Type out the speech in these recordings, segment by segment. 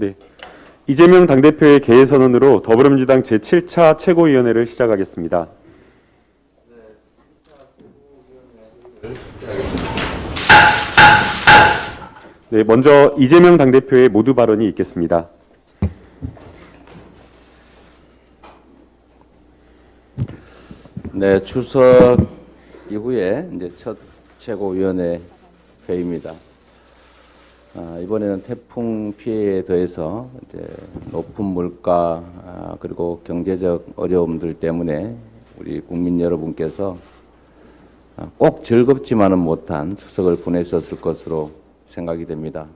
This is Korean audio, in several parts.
네. 이재명 당대표의 개회 선언으로 더불어민주당 제7차 최고위원회를 시작하겠습니다. 네, 먼저 이재명 당대표의 모두 발언이 있겠습니다. 네, 추석 이후에 이제 첫 최고위원회 회의입니다. 이번에는 태풍 피해에 더해서 이제 높은 물가 그리고 경제적 어려움들 때문에 우리 국민 여러분께서 꼭 즐겁지만은 못한 추석을 보내셨을 것으로 생각이 됩니다.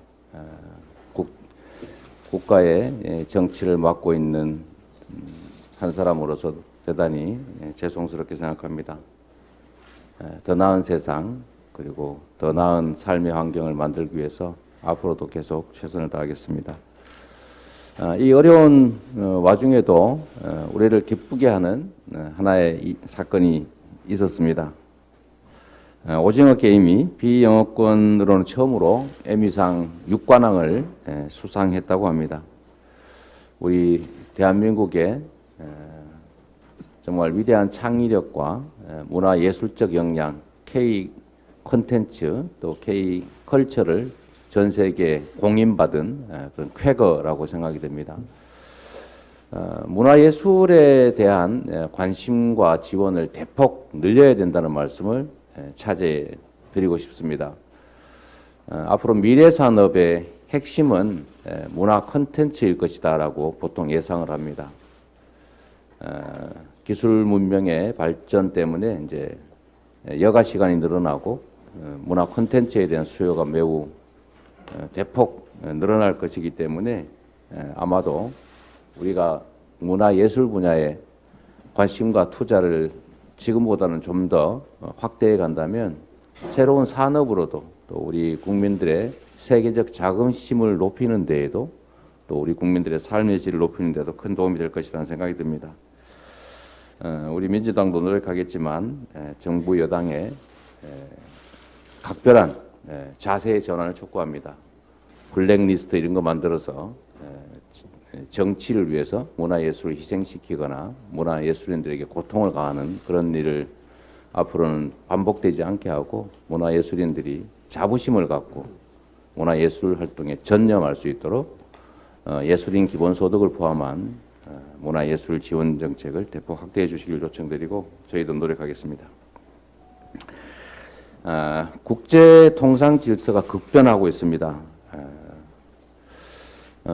국가의 정치를 맡고 있는 한 사람으로서 대단히 죄송스럽게 생각합니다. 더 나은 세상 그리고 더 나은 삶의 환경을 만들기 위해서 앞으로도 계속 최선을 다하겠습니다. 이 어려운 와중에도 우리를 기쁘게 하는 하나의 사건이 있었습니다. 오징어 게임이 비영어권으로는 처음으로 에미상 6관왕을 수상했다고 합니다. 우리 대한민국의 정말 위대한 창의력과 문화예술적 역량, K 콘텐츠 또 K 컬처를 전 세계에 공인받은 그런 쾌거라고 생각이 됩니다. 문화예술에 대한 관심과 지원을 대폭 늘려야 된다는 말씀을 차제해 드리고 싶습니다. 앞으로 미래산업의 핵심은 문화 콘텐츠일 것이다라고 보통 예상을 합니다. 기술 문명의 발전 때문에 이제 여가 시간이 늘어나고 문화 콘텐츠에 대한 수요가 매우 대폭 늘어날 것이기 때문에 아마도 우리가 문화예술 분야에 관심과 투자를 지금보다는 좀 더 확대해 간다면 새로운 산업으로도 또 우리 국민들의 세계적 자긍심을 높이는 데에도 또 우리 국민들의 삶의 질을 높이는 데도 큰 도움이 될 것이라는 생각이 듭니다. 우리 민주당도 노력하겠지만 정부 여당의 각별한 자세의 전환을 촉구합니다. 블랙리스트 이런 거 만들어서 정치를 위해서 문화예술을 희생시키거나 문화예술인들에게 고통을 가하는 그런 일을 앞으로는 반복되지 않게 하고 문화예술인들이 자부심을 갖고 문화예술 활동에 전념할 수 있도록 예술인 기본소득을 포함한 문화예술 지원 정책을 대폭 확대해 주시길 요청드리고 저희도 노력하겠습니다. 국제 통상 질서가 급변하고 있습니다.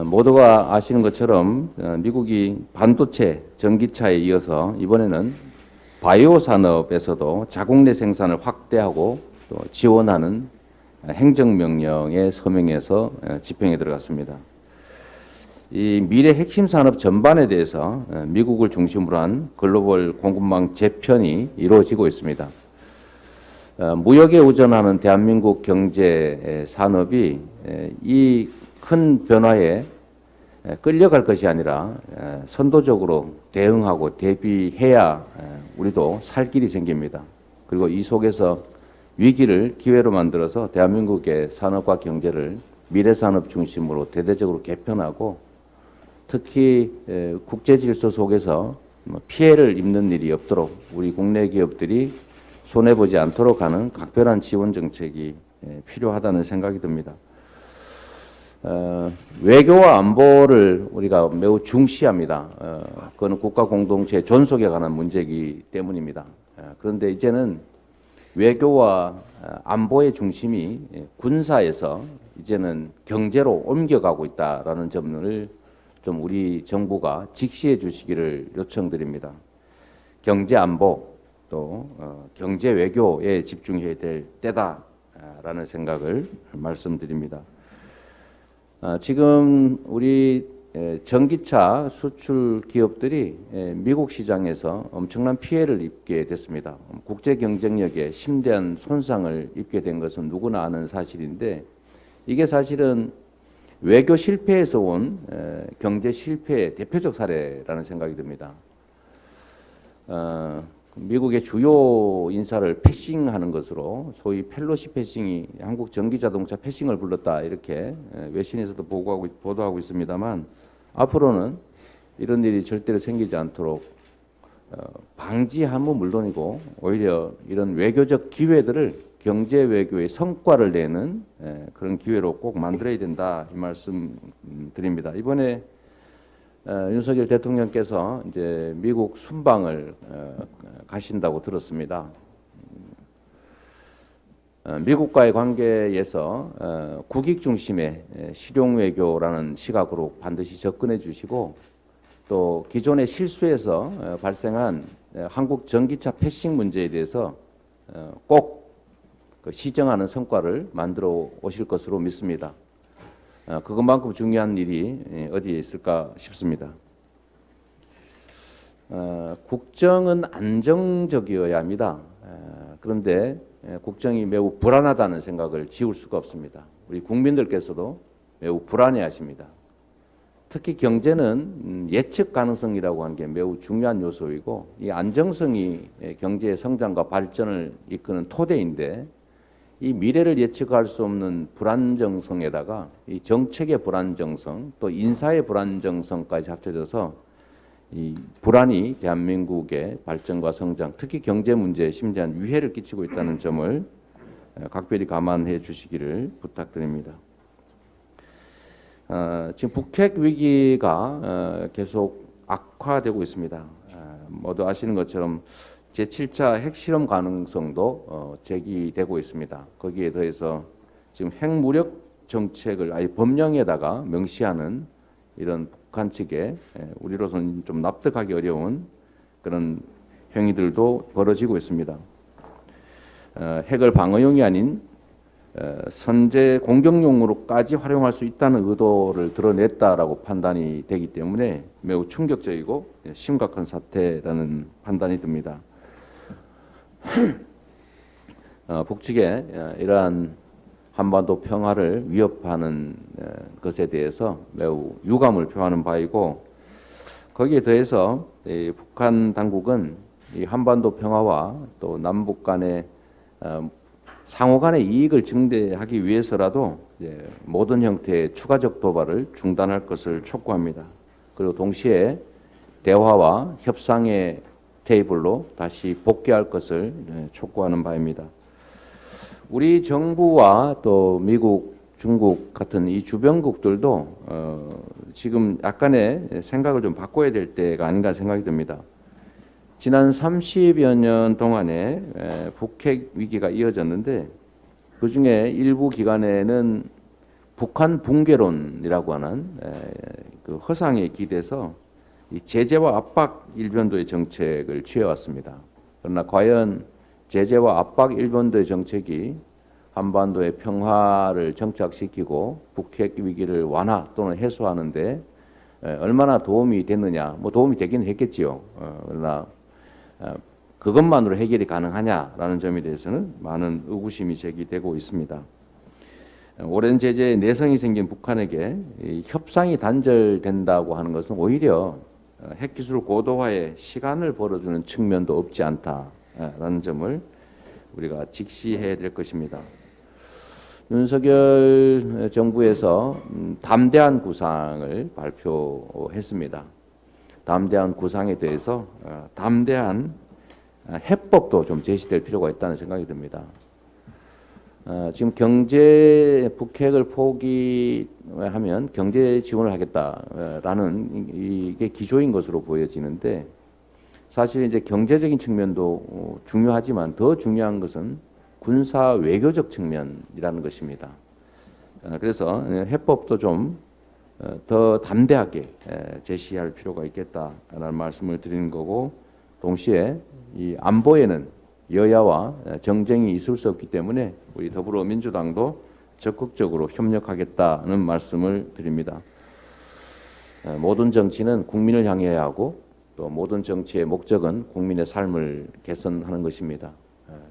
모두가 아시는 것처럼 미국이 반도체, 전기차에 이어서 이번에는 바이오 산업에서도 자국 내 생산을 확대하고 또 지원하는 행정명령에 서명해서 집행에 들어갔습니다. 이 미래 핵심 산업 전반에 대해서 미국을 중심으로 한 글로벌 공급망 재편이 이루어지고 있습니다. 무역에 의존하는 대한민국 경제 산업이 이 큰 변화에 끌려갈 것이 아니라 선도적으로 대응하고 대비해야 우리도 살 길이 생깁니다. 그리고 이 속에서 위기를 기회로 만들어서 대한민국의 산업과 경제를 미래산업 중심으로 대대적으로 개편하고 특히 국제 질서 속에서 피해를 입는 일이 없도록 우리 국내 기업들이 손해보지 않도록 하는 각별한 지원 정책이 필요하다는 생각이 듭니다. 외교와 안보를 우리가 매우 중시합니다. 그건 국가 공동체 존속에 관한 문제이기 때문입니다. 그런데 이제는 외교와 안보의 중심이 군사에서 이제는 경제로 옮겨가고 있다라는 점을 좀 우리 정부가 직시해 주시기를 요청드립니다. 경제 안보 또 경제 외교에 집중해야 될 때다라는 생각을 말씀드립니다. 지금 우리 전기차 수출 기업들이 미국 시장에서 엄청난 피해를 입게 됐습니다. 국제 경쟁력에 심대한 손상을 입게 된 것은 누구나 아는 사실인데 이게 사실은 외교 실패에서 온 경제 실패의 대표적 사례라는 생각이 듭니다. 미국의 주요 인사를 패싱하는 것으로 소위 펠로시 패싱이 한국 전기자동차 패싱을 불렀다 이렇게 외신에서도 보도하고 있습니다만 앞으로는 이런 일이 절대로 생기지 않도록 방지함은 물론이고 오히려 이런 외교적 기회들을 경제 외교의 성과를 내는 그런 기회로 꼭 만들어야 된다 이 말씀 드립니다. 이번에 윤석열 대통령께서 이제 미국 순방을 가신다고 들었습니다. 미국과의 관계에서 국익 중심의 실용 외교라는 시각으로 반드시 접근해 주시고 또 기존의 실수에서 발생한 한국 전기차 패싱 문제에 대해서 꼭 시정하는 성과를 만들어 오실 것으로 믿습니다. 그것만큼 중요한 일이 어디에 있을까 싶습니다. 국정은 안정적이어야 합니다. 그런데 국정이 매우 불안하다는 생각을 지울 수가 없습니다. 우리 국민들께서도 매우 불안해하십니다. 특히 경제는 예측 가능성이라고 하는 게 매우 중요한 요소이고 이 안정성이 경제의 성장과 발전을 이끄는 토대인데 이 미래를 예측할 수 없는 불안정성에다가 이 정책의 불안정성 또 인사의 불안정성까지 합쳐져서 이 불안이 대한민국의 발전과 성장 특히 경제 문제에 심대한 위해를 끼치고 있다는 점을 각별히 감안해 주시기를 부탁드립니다. 지금 북핵 위기가 계속 악화되고 있습니다. 모두 아시는 것처럼 제7차 핵실험 가능성도 제기되고 있습니다. 거기에 더해서 지금 핵무력 정책을 아예 법령에다가 명시하는 이런 북한 측에 우리로서는 좀 납득하기 어려운 그런 행위들도 벌어지고 있습니다. 핵을 방어용이 아닌 선제 공격용으로까지 활용할 수 있다는 의도를 드러냈다라고 판단이 되기 때문에 매우 충격적이고 심각한 사태라는 판단이 듭니다. 북측의 이러한 한반도 평화를 위협하는 것에 대해서 매우 유감을 표하는 바이고 거기에 더해서 북한 당국은 이 한반도 평화와 또 남북 간의 상호 간의 이익을 증대하기 위해서라도 모든 형태의 추가적 도발을 중단할 것을 촉구합니다. 그리고 동시에 대화와 협상의 테이블로 다시 복귀할 것을 촉구하는 바입니다. 우리 정부와 또 미국, 중국 같은 이 주변국들도 지금 약간의 생각을 좀 바꿔야 될 때가 아닌가 생각이 듭니다. 지난 30여 년 동안에 북핵 위기가 이어졌는데 그중에 일부 기간에는 북한 붕괴론이라고 하는 그 허상에 기대서 이 제재와 압박 일변도의 정책을 취해왔습니다. 그러나 과연 제재와 압박 일변도의 정책이 한반도의 평화를 정착시키고 북핵 위기를 완화 또는 해소하는데 얼마나 도움이 됐느냐? 뭐 도움이 되긴 했겠지요. 그러나 그것만으로 해결이 가능하냐라는 점에 대해서는 많은 의구심이 제기되고 있습니다. 오랜 제재에 내성이 생긴 북한에게 이 협상이 단절된다고 하는 것은 오히려 핵기술 고도화에 시간을 벌어주는 측면도 없지 않다라는 점을 우리가 직시해야 될 것입니다. 윤석열 정부에서 담대한 구상을 발표했습니다. 담대한 구상에 대해서 담대한 해법도 좀 제시될 필요가 있다는 생각이 듭니다. 지금 북핵을 포기하면 경제 지원을 하겠다라는 이게 기조인 것으로 보여지는데 사실 이제 경제적인 측면도 중요하지만 더 중요한 것은 군사 외교적 측면이라는 것입니다. 그래서 해법도 좀 더 담대하게 제시할 필요가 있겠다라는 말씀을 드리는 거고 동시에 이 안보에는 여야와 정쟁이 있을 수 없기 때문에 우리 더불어민주당도 적극적으로 협력하겠다는 말씀을 드립니다. 모든 정치는 국민을 향해야 하고 또 모든 정치의 목적은 국민의 삶을 개선하는 것입니다.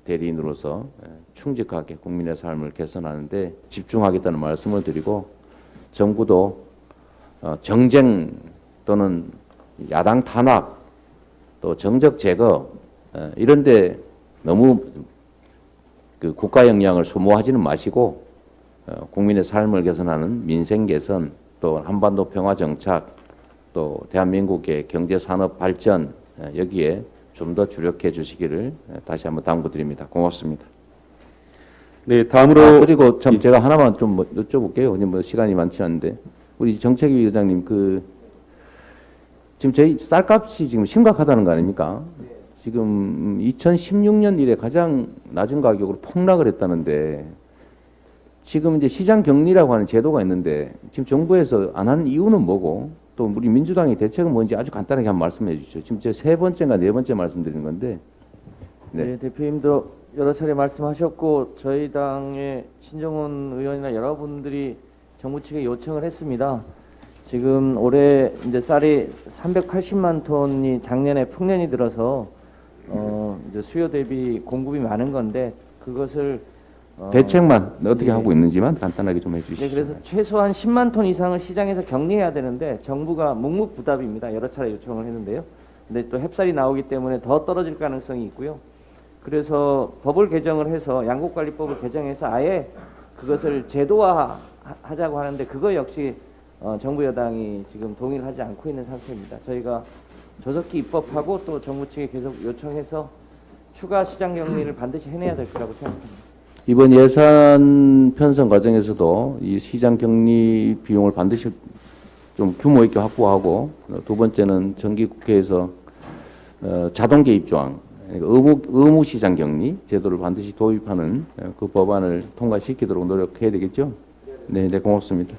대리인으로서 충직하게 국민의 삶을 개선하는데 집중하겠다는 말씀을 드리고 정부도 정쟁 또는 야당 탄압 또 정적 제거 이런데 너무 그 국가 역량을 소모하지는 마시고 국민의 삶을 개선하는 민생 개선, 또 한반도 평화 정착, 또 대한민국의 경제 산업 발전 여기에 좀 더 주력해 주시기를 다시 한번 당부드립니다. 고맙습니다. 네, 다음으로 그리고 참 제가 하나만 좀 여쭤볼게요. 뭐 시간이 많지 않은데 우리 정책위 의장님 지금 저희 쌀값이 지금 심각하다는 거 아닙니까? 지금 2016년 이래 가장 낮은 가격으로 폭락을 했다는데 지금 이제 시장 격리라고 하는 제도가 있는데 지금 정부에서 안 하는 이유는 뭐고 또 우리 민주당의 대책은 뭔지 아주 간단하게 한번 말씀해 주시죠. 지금 제 세 번째인가 네 번째 말씀드리는 건데. 네, 대표님도 여러 차례 말씀하셨고 저희 당의 신정훈 의원이나 여러분들이 정부 측에 요청을 했습니다. 지금 올해 이제 쌀이 380만 톤이 작년에 풍년이 들어서 이제 수요 대비 공급이 많은 건데 그것을 대책만 어떻게 예. 하고 있는지만 간단하게 좀 해주시죠. 네, 그래서 최소한 10만 톤 이상을 시장에서 격리해야 되는데 정부가 묵묵부답입니다. 여러 차례 요청을 했는데요. 근데 또 햅쌀이 나오기 때문에 더 떨어질 가능성이 있고요. 그래서 법을 개정을 해서 양곡관리법을 개정해서 아예 그것을 제도화하자고 하는데 그거 역시 정부 여당이 지금 동의를 하지 않고 있는 상태입니다. 저희가 조속히 입법하고 또 정부 측에 계속 요청해서 추가 시장 격리를 반드시 해내야 될 거라고 생각합니다. 이번 예산 편성 과정에서도 이 시장 격리 비용을 반드시 좀 규모 있게 확보하고 두 번째는 정기국회에서 자동 개입 조항, 의무 시장 격리 제도를 반드시 도입하는 그 법안을 통과시키도록 노력해야 되겠죠? 네, 네, 고맙습니다.